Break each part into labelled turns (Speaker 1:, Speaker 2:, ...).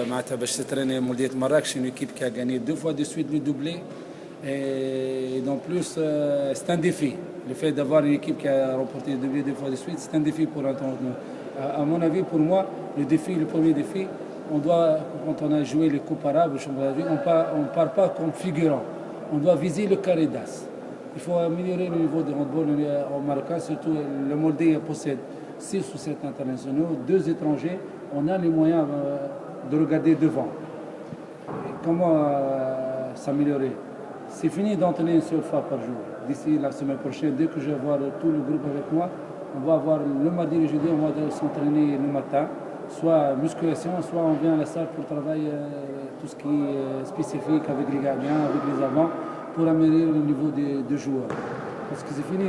Speaker 1: معناتها باش تتريني مولودية مراكش une équipe qui a gagné 2 fois de suite le doublé et donc plus c'est un défi le fait d'avoir une équipe qui a remporté le doublé 2 fois de suite c'est un défi pour un entraîneur. À mon avis pour moi le premier défi on doit quand on a joué les coupes arabes on part pas comme figurant on doit viser le carré d'as. Il faut améliorer le niveau de handball au Marocain surtout le Moldée possède 6 ou 7 internationaux 2 étrangers on a les moyens de regarder devant. Et comment s'améliorer? C'est fini d'entraîner une seule fois par jour. D'ici la semaine prochaine, dès que je vais voir tout le groupe avec moi, on va avoir le mardi et le jeudi, on va s'entraîner le matin, soit musculation, soit on vient à la salle pour travailler tout ce qui est spécifique avec les gardiens, avec les avants, pour améliorer le niveau des joueurs. Parce que c'est fini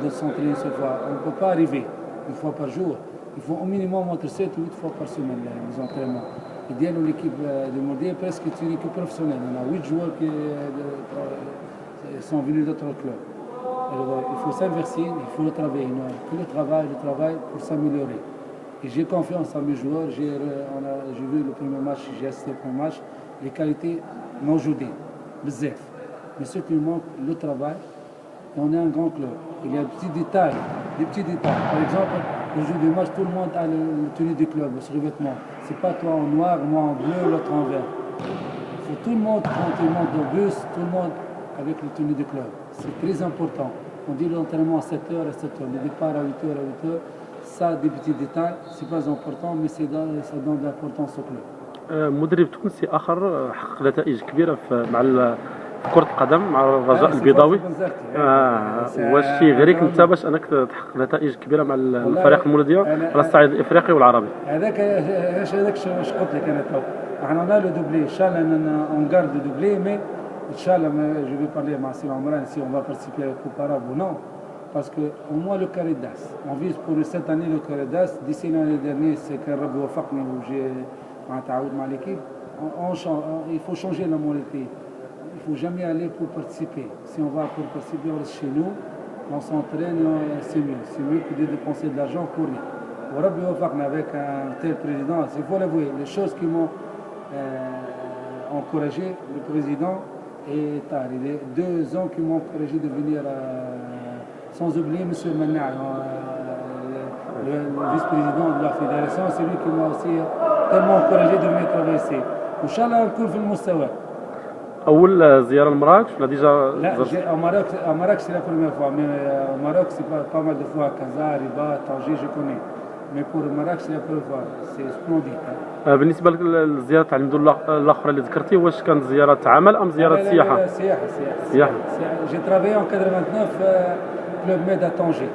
Speaker 1: de s'entraîner une seule fois. On ne peut pas arriver une fois par jour. Il faut au minimum entre 7 ou 8 fois par semaine les entraînements. Idéalement, l'équipe de Moldée est presque une équipe professionnelle. On a 8 joueurs qui sont venus d'autres clubs. Alors, il faut s'inverser, il faut le travail. Que le travail pour s'améliorer. Et j'ai confiance en mes joueurs. J'ai vu le premier match, j'ai assisté au premier match. Les qualités موجودين بزاف. Mais ce qui manque, le travail. Et on est un grand club. Il y a des petits détails. Par exemple, le jour du match, tout le monde a le tenue du club, ce revêtement. C'est pas toi en noir, moi en bleu, l'autre en vert. Il faut tout le monde, quand il monte au bus, tout le monde avec le tenue du club. C'est très important. On dit l'entraînement à 7h, le départ à 8h, Ça, des petits détails, c'est pas important, mais ça donne de l'importance au club.
Speaker 2: مدرب تونسي اخر حقق نتائج كبيره مع كرة القدم مع الرجاء البيضاوي. واش تيغريك انت باش انك تحقق نتائج كبيره مع الفريق المولوديه على الصعيد الافريقي والعربي؟
Speaker 1: هذاك اش قلت لك انا تو احنا لو دوبلي ان شاء الله اون غارد دوبلي مي ان شاء الله جو في بارلي مع سي عمران si on va participer à la coupe arabe ou non parce que au moins le carré d'as on vise pour cette année le carré d'as d'ici l'année dernière c'est que ربي وفقني وجي تعاود مع l'équipe il faut changer la mentalité. Il ne faut jamais aller pour participer. Si on va pour participer, on reste chez nous, on s'entraîne, c'est mieux. C'est mieux que de dépenser de l'argent pour rien. Avec un tel président, il faut l'avouer, les choses qui m'ont encouragé, le président et Tahir, les 2 ans qui m'ont encouragé de venir, sans oublier M. Manna, le vice-président de la fédération, c'est lui qui m'a aussi tellement encouragé de venir travailler ici. Inch'Allah, on va في المستوى.
Speaker 2: أول زيارة لمراكش ولا ديجا؟
Speaker 1: لا à Maroc c'est la première fois mais au Maroc c'est pas mal de fois Casa, Rabat, Tanger je connais mais pour Maroc c'est la première fois c'est splendide.
Speaker 2: بالنسبة للزيارة على المدن الأخرى اللي ذكرتي واش كانت زيارة عمل أم زيارة سياحة؟
Speaker 1: لا سياحة. J'ai travaillé en 89 Club Med à Tanger.